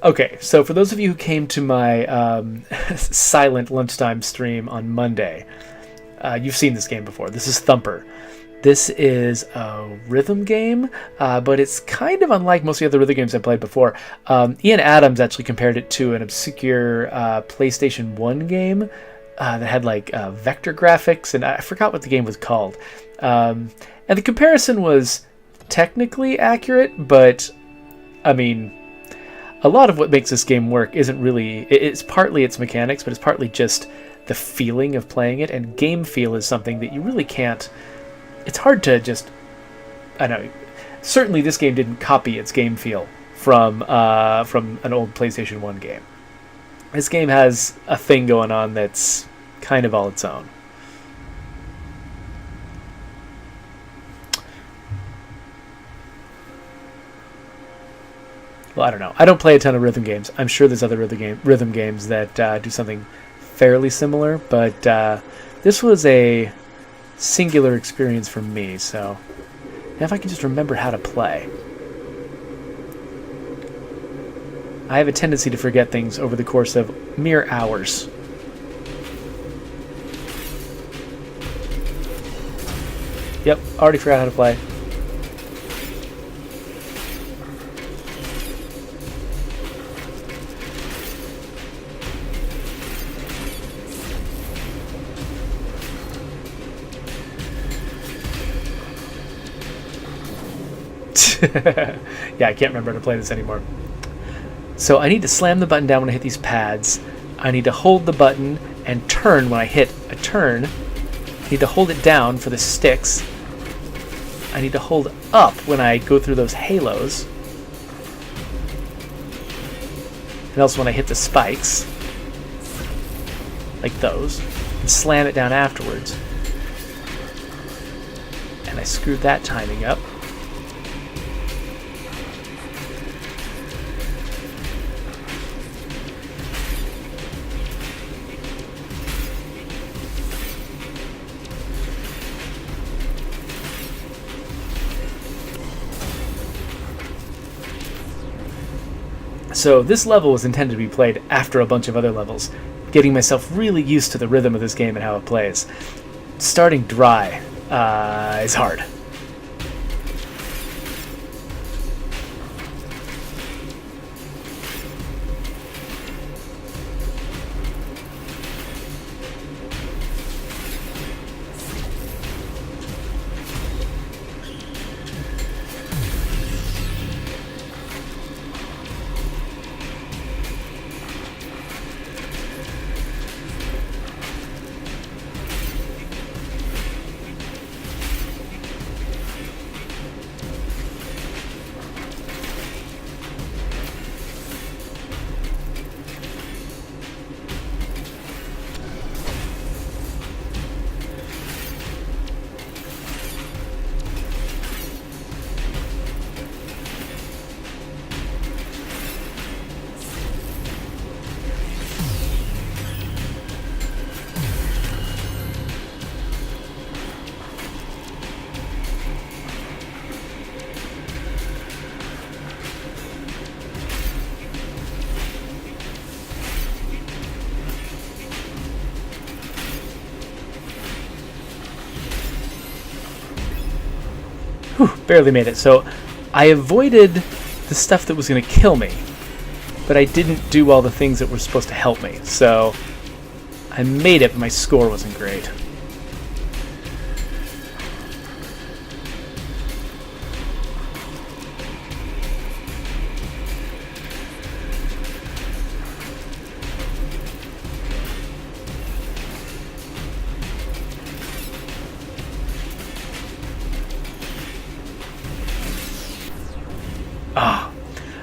Okay, so for those of you who came to my silent lunchtime stream on Monday, you've seen this game before. This is Thumper. This is a rhythm game, but it's kind of unlike most of the other rhythm games I played before. Ian Adams actually compared it to an obscure PlayStation 1 game that had like vector graphics, and I forgot what the game was called. And the comparison was technically accurate, but I mean, a lot of what makes this game work isn't really... It's partly its mechanics, but it's partly just the feeling of playing it, and game feel is something that you really can't... It's hard to just... I don't know. Certainly this game didn't copy its game feel from an old PlayStation 1 game. This game has a thing going on that's kind of all its own. Well, I don't know. I don't play a ton of rhythm games. I'm sure there's other rhythm games that do something fairly similar, but this was a singular experience for me, so if I can just remember how to play. I have a tendency to forget things over the course of mere hours. Yep, already forgot how to play. Yeah, I can't remember how to play this anymore. So I need to slam the button down when I hit these pads. I need to hold the button and turn when I hit a turn. I need to hold it down for the sticks. I need to hold up when I go through those halos. And also when I hit the spikes. Like those. And slam it down afterwards. And I screwed that timing up. So this level was intended to be played after a bunch of other levels, getting myself really used to the rhythm of this game and how it plays. Starting dry is hard. Whew, barely made it. So I avoided the stuff that was going to kill me, but I didn't do all the things that were supposed to help me. So I made it, but my score wasn't great.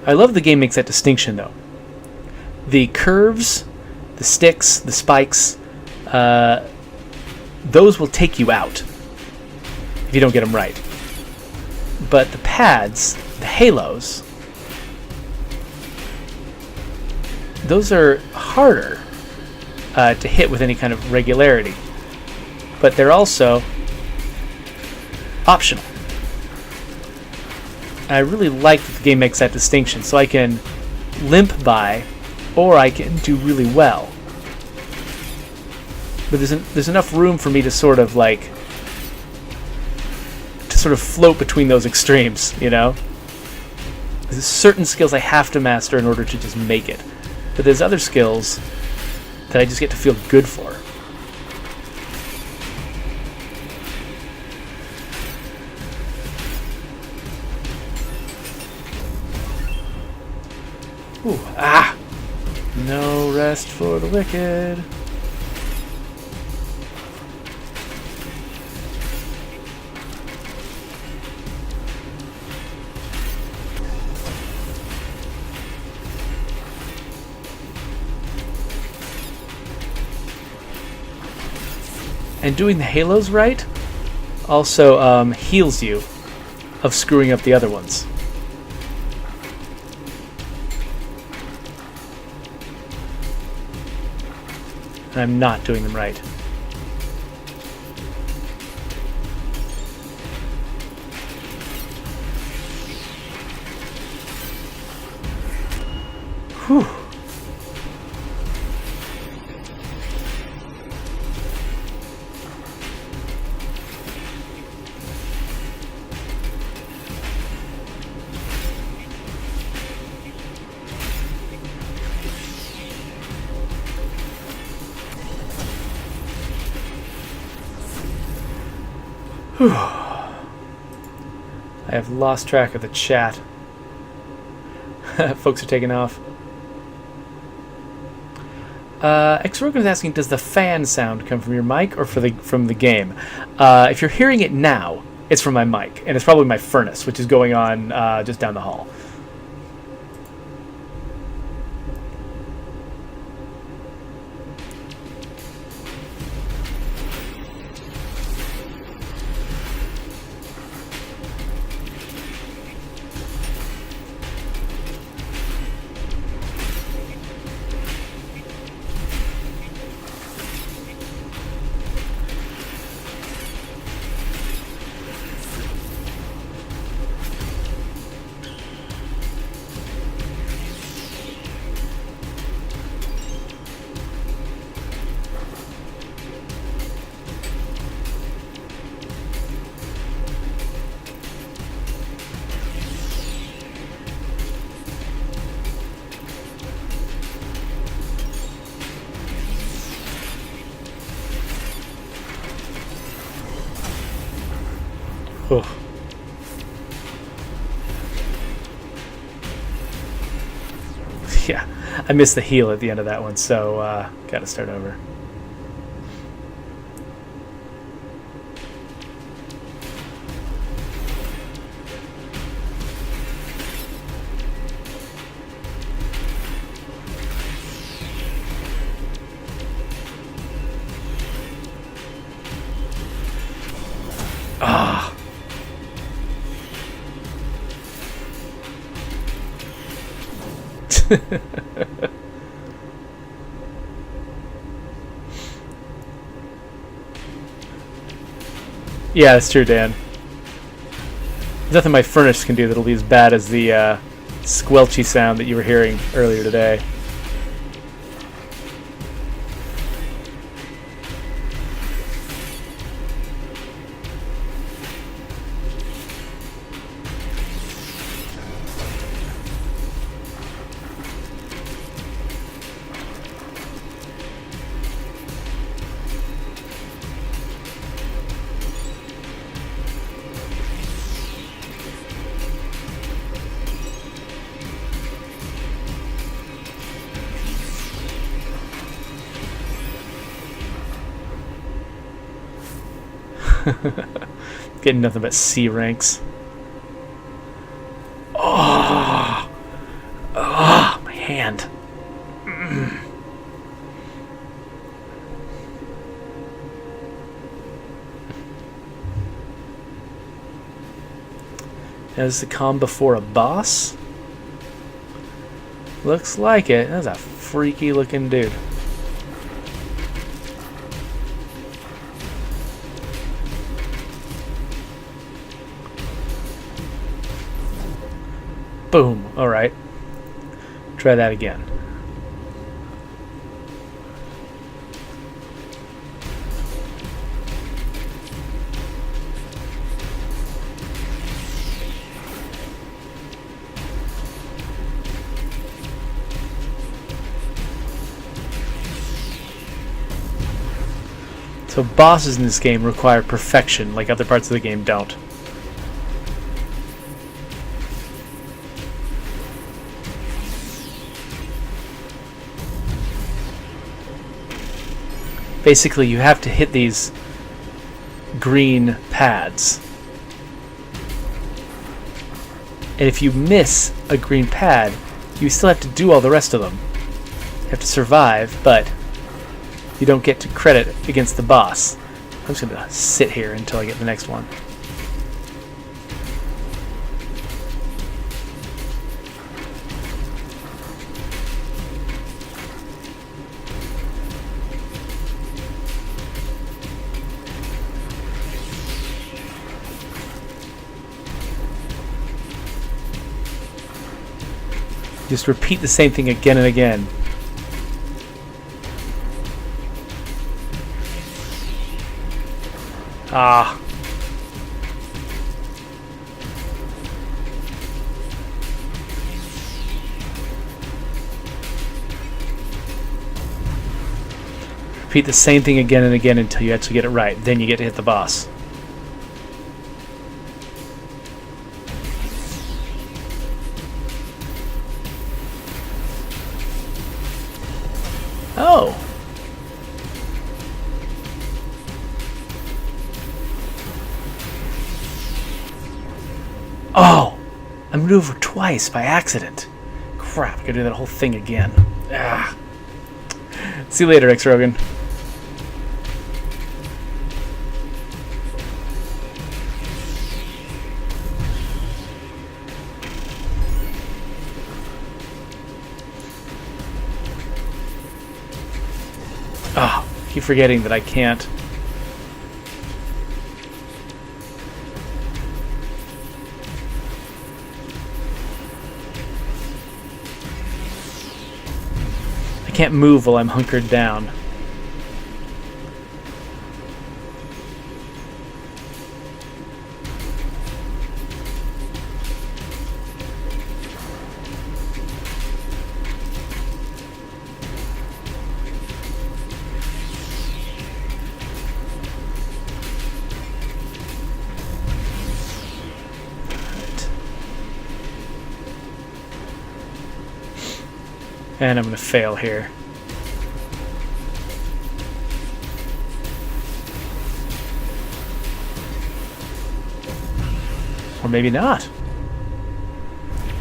I love the game makes that distinction, though. The curves, the sticks, the spikes, those will take you out if you don't get them right. But the pads, the halos, those are harder to hit with any kind of regularity. But they're also optional. I really like that the game makes that distinction, so I can limp by, or I can do really well. But there's enough room for me to sort of float between those extremes, you know? There's certain skills I have to master in order to just make it. But there's other skills that I just get to feel good for. Ooh, ah! No rest for the wicked. And doing the halos right also heals you of screwing up the other ones. And I'm not doing them right. Whew. I have lost track of the chat. Folks are taking off. X-Rogan is asking, does the fan sound come from your mic or from the game? If you're hearing it now, it's from my mic, and it's probably my furnace, which is going on just down the hall. Oh. Yeah, I missed the heal at the end of that one, so gotta start over. Ah. Yeah, that's true, Dan. There's nothing my furnace can do that'll be as bad as the squelchy sound that you were hearing earlier today. Getting nothing but C ranks. Oh, oh, my hand. Is the calm before a boss? Looks like it. That's a freaky looking dude. Boom. Alright. Try that again. So bosses in this game require perfection, like other parts of the game don't. Basically, you have to hit these green pads. And if you miss a green pad, you still have to do all the rest of them. You have to survive, but you don't get to credit against the boss. I'm just going to sit here until I get the next one. Just repeat the same thing again and again. Ah. Repeat the same thing again and again until you actually get it right. Then you get to hit the boss. Oh. Oh! I moved over twice by accident. Crap, I gotta do that whole thing again. Ah. See you later, X-Rogan. Oh, keep forgetting that I can't. I can't move while I'm hunkered down. And I'm going to fail here. Or maybe not.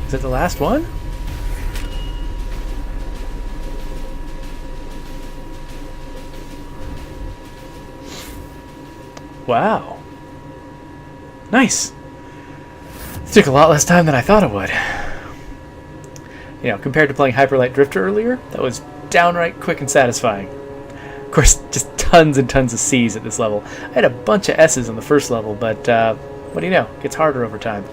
Is it the last one? Wow. Nice. It took a lot less time than I thought it would. You know, compared to playing Hyperlight Drifter earlier, that was downright quick and satisfying. Of course, just tons and tons of C's at this level. I had a bunch of S's on the first level, but what do you know? It gets harder over time.